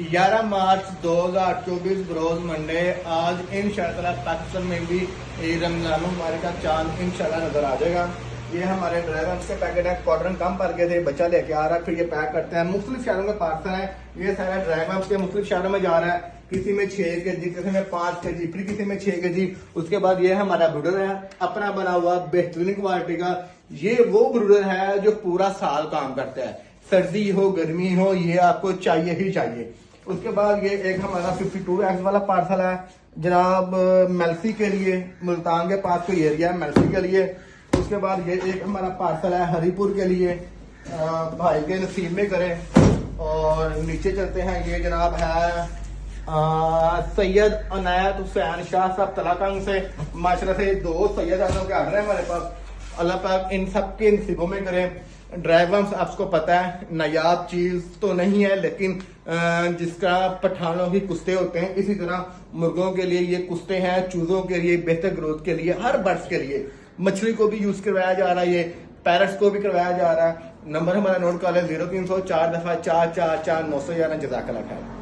11 मार्च 2024 बरोज Monday. आज इंशाअल्लाह पाकिस्तान में भी रमजान हमारे का चांद इंशाअल्लाह नजर आ जाएगा। ये हमारे ड्राइवर के पैकेट है, क्वार्टर कम पर गए थे, बच्चा लेके आ रहा है, फिर ये पैक करते हैं। मुख्तलिफ शहरों में पार्सल है, ये सारा ड्राइवर के मुख्तलिफ शहरों में जा रहा है। किसी में 6 kg, किसी में 5 kg, फिर किसी में 6 kg। उसके बाद ये हमारा ब्रूडर है, अपना बना हुआ बेहतरीन क्वालिटी का। ये वो ब्रूडर है जो पूरा साल काम करता है, सर्दी हो गर्मी हो, ये आपको चाहिए ही चाहिए। उसके बाद ये एक हमारा 52X वाला पार्सल है जनाब, मेल्सी के लिए। मुल्तान के पास कोई एरिया है मेल्सी के लिए। उसके बाद ये एक हमारा पार्सल है हरीपुर के लिए, भाई के नसीब में करें। और नीचे चलते हैं, ये जनाब है सैयद अनायत हुसैन शाह साहब तलाकंग से। माशरा से 2 सैयद आजम के ऑर्डर है हमारे पास। अल्लाह पाक इन सब के नसीबों में करें। ड्राइवर्स आपको पता है नायाब चीज तो नहीं है, लेकिन जिसका पठानों की कुश्ते होते हैं, इसी तरह मुर्गों के लिए ये कुश्ते हैं, चूजों के लिए, बेहतर ग्रोथ के लिए, हर बर्ड्स के लिए। मछली को भी यूज करवाया जा रहा है, ये पैरट्स को भी करवाया जा रहा है। नंबर हमारा नोट कर ले 0300 4 दफा 4 4 4 911। जज़ाकल्लाह खैर।